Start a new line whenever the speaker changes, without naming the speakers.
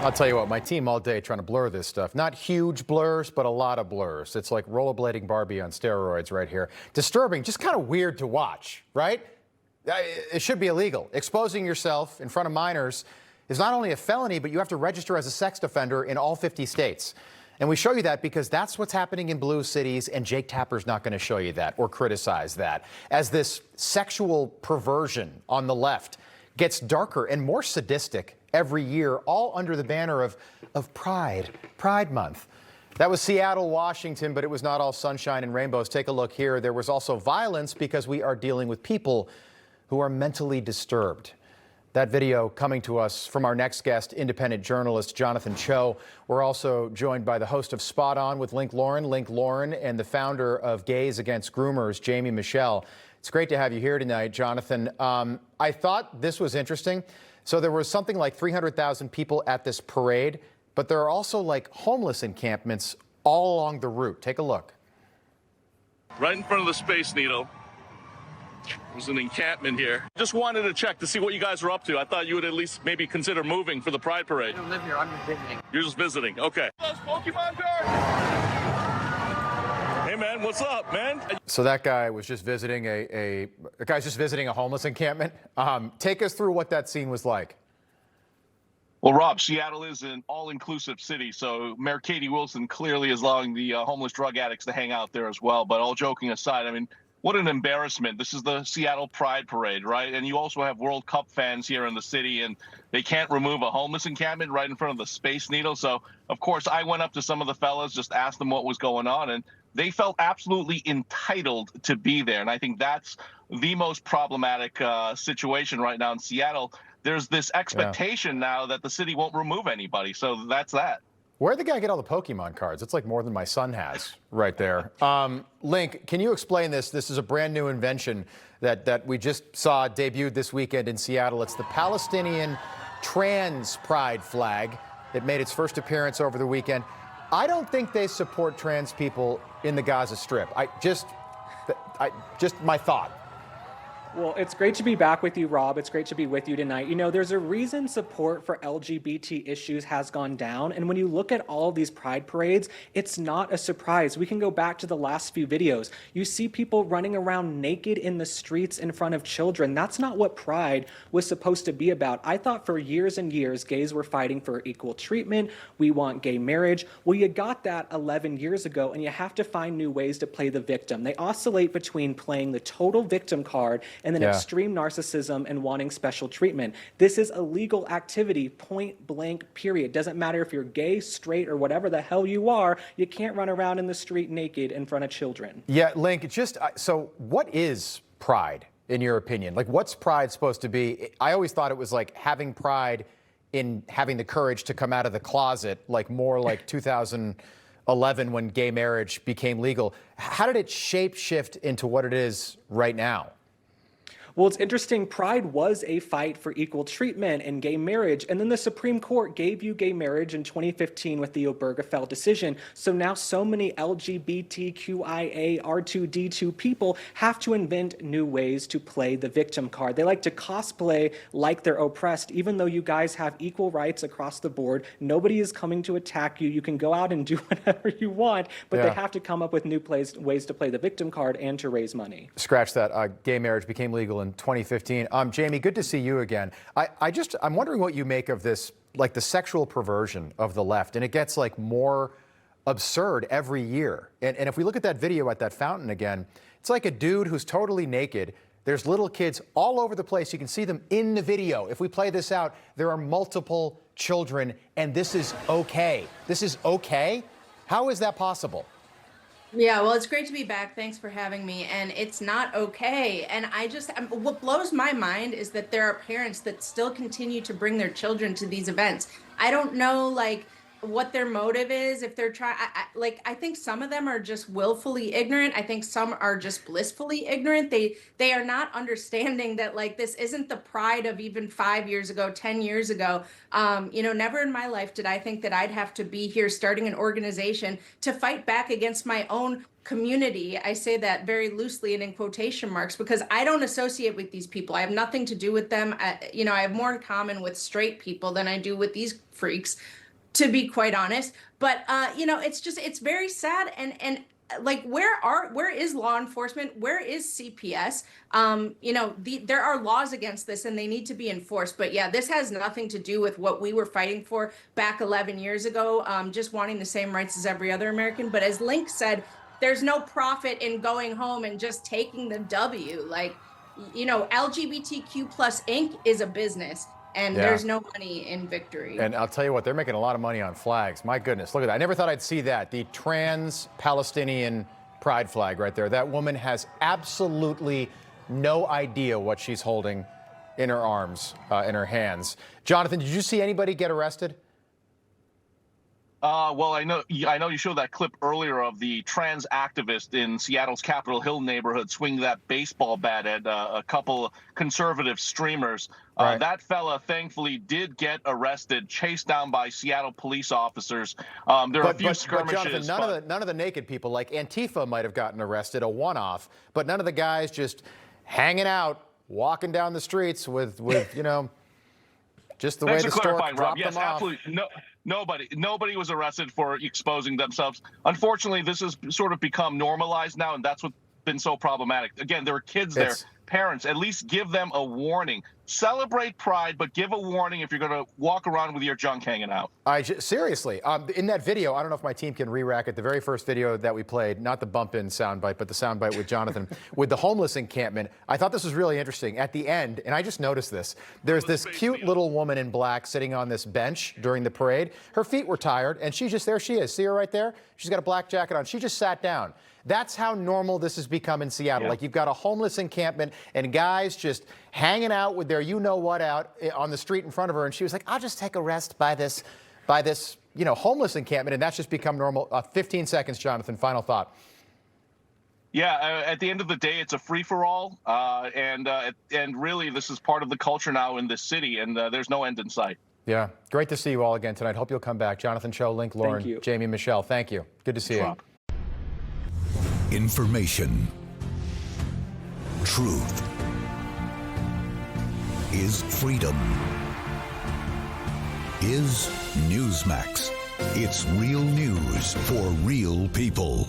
I'll tell you what, my team all day trying to blur this stuff. Not huge blurs, but a lot of blurs. It's like rollerblading Barbie on steroids right here. Disturbing, just kind of weird to watch, right? It should be illegal. Exposing yourself in front of minors is not only a felony, but you have to register as a sex offender in all 50 states. And we show you that because that's what's happening in blue cities, and Jake Tapper's not going to show you that or criticize that. As this sexual perversion on the left gets darker and more sadistic every year, all under the banner of Pride Month. That was Seattle, Washington, but it was not all sunshine and rainbows. Take a look here. There was also violence because we are dealing with people who are mentally disturbed. That video coming to us from our next guest, independent journalist Jonathan Choe. We're also joined by the host of Spot On with Link Lauren, and the founder of Gays Against Groomers, Jaimee Michell. It's great to have you here tonight, Jonathan. I thought this was interesting. So there was something like 300,000 people at this parade, but there are also like homeless encampments all along the route. Take a look.
Right in front of the Space Needle. There's an encampment here. Just wanted to check to see what you guys were up to. I thought you would at least maybe consider moving for the Pride Parade.
I don't live here. I'm just visiting.
You're just visiting. Okay. Those Pokemon cards! Hey, man, what's up, man?
So that guy was just visiting a homeless encampment. Take us through what that scene was like.
Well, Rob, Seattle is an all-inclusive city, so Mayor Katie Wilson clearly is allowing the homeless drug addicts to hang out there as well. But all joking aside, I mean, what an embarrassment. This is the Seattle Pride Parade, right? And you also have World Cup fans here in the city, and they can't remove a homeless encampment right in front of the Space Needle. So, of course, I went up to some of the fellas, just asked them what was going on, and they felt absolutely entitled to be there. And I think that's the most problematic situation right now in Seattle. There's this expectation now that the city won't remove anybody. So that's that.
Where'd the guy get all the Pokemon cards? It's like more than my son has right there. Link, can you explain this? This is a brand new invention that we just saw debuted this weekend in Seattle. It's the Palestinian trans pride flag. It made its first appearance over the weekend. I don't think they support trans people in the Gaza Strip. Just my thought.
Well, it's great to be back with you, Rob. It's great to be with you tonight. You know, there's a reason support for LGBT issues has gone down. And when you look at all of these pride parades, it's not a surprise. We can go back to the last few videos. You see people running around naked in the streets in front of children. That's not what pride was supposed to be about. I thought for years and years, gays were fighting for equal treatment. We want gay marriage. Well, you got that 11 years ago, and you have to find new ways to play the victim. They oscillate between playing the total victim card and then extreme narcissism and wanting special treatment. This is a legal activity, point blank, period. Doesn't matter if you're gay, straight, or whatever the hell you are, you can't run around in the street naked in front of children.
Yeah, Link, so what is pride, in your opinion? Like, what's pride supposed to be? I always thought it was like having pride in having the courage to come out of the closet, like more like 2011 when gay marriage became legal. How did it shape shift into what it is right now?
Well, it's interesting. Pride was a fight for equal treatment and gay marriage. And then the Supreme Court gave you gay marriage in 2015 with the Obergefell decision. So now so many LGBTQIA R2D2 people have to invent new ways to play the victim card. They like to cosplay like they're oppressed, even though you guys have equal rights across the board. Nobody is coming to attack you. You can go out and do whatever you want, but they have to come up with new ways to play the victim card and to raise money.
Scratch that. Gay marriage became legal in 2015. Jaimee, good to see you again. I'm wondering what you make of this, like the sexual perversion of the left, and it gets like more absurd every year. And if we look at that video at that fountain again, it's like a dude who's totally naked. There's little kids all over the place. You can see them in the video. If we play this out, there are multiple children, and this is okay. This is okay? How is that possible?
Yeah, well, it's great to be back. Thanks for having me. And it's not okay. And what blows my mind is that there are parents that still continue to bring their children to these events. I don't know, like, what their motive is. If they're trying, I think some of them are just willfully ignorant. I think some are just blissfully ignorant. They are not understanding that like this isn't the pride of even 5 years ago, 10 years ago. Never in my life did I think that I'd have to be here starting an organization to fight back against my own community. I say that very loosely and in quotation marks because I don't associate with these people. I have nothing to do with them. I have more in common with straight people than I do with these freaks, to be quite honest. But it's very sad. And like, where is law enforcement? Where is CPS? There are laws against this and they need to be enforced. But yeah, this has nothing to do with what we were fighting for back 11 years ago, just wanting the same rights as every other American. But as Link said, there's no profit in going home and just taking the W. Like, LGBTQ plus Inc. is a business. And there's no money in victory.
And I'll tell you what, they're making a lot of money on flags. My goodness, look at that. I never thought I'd see that. The trans-Palestinian pride flag right there. That woman has absolutely no idea what she's holding in her arms, in her hands. Jonathan, did you see anybody get arrested?
Well, I know you showed that clip earlier of the trans activist in Seattle's Capitol Hill neighborhood swinging that baseball bat at a couple conservative streamers.
Right.
That fella, thankfully, did get arrested, chased down by Seattle police officers. There are a few skirmishes.
But Jonathan, none of the naked people, like Antifa, might have gotten arrested, a one-off, but none of the guys just hanging out, walking down the streets with just the way the store dropped them off.
Absolutely. Nobody was arrested for exposing themselves. Unfortunately, this has sort of become normalized now, and that's what's been so problematic. Again, there are kids there, parents. At least give them a warning. Celebrate Pride, but give a warning if you're going to walk around with your junk hanging out.
Seriously, in that video, I don't know if my team can re-rack it, the very first video that we played, not the bump-in soundbite, but the soundbite with Jonathan, with the homeless encampment, I thought this was really interesting. At the end, and I just noticed this, there's this cute little woman in black sitting on this bench during the parade. Her feet were tired, and she's just, there she is. See her right there? She's got a black jacket on. She just sat down. That's how normal this has become in Seattle. Like, you've got a homeless encampment and guys just hanging out with their you-know-what out on the street in front of her. And she was like, I'll just take a rest by this, homeless encampment. And that's just become normal. 15 seconds, Jonathan. Final thought.
Yeah, at the end of the day, it's a free-for-all. And really, this is part of the culture now in this city. And there's no end in sight. Yeah.
Great to see you all again tonight. Hope you'll come back. Jonathan Choe, Link, Lauren, Jaimee Michell. Thank you. Good to see you.
Information. Truth is freedom. Is Newsmax. It's real news for real people.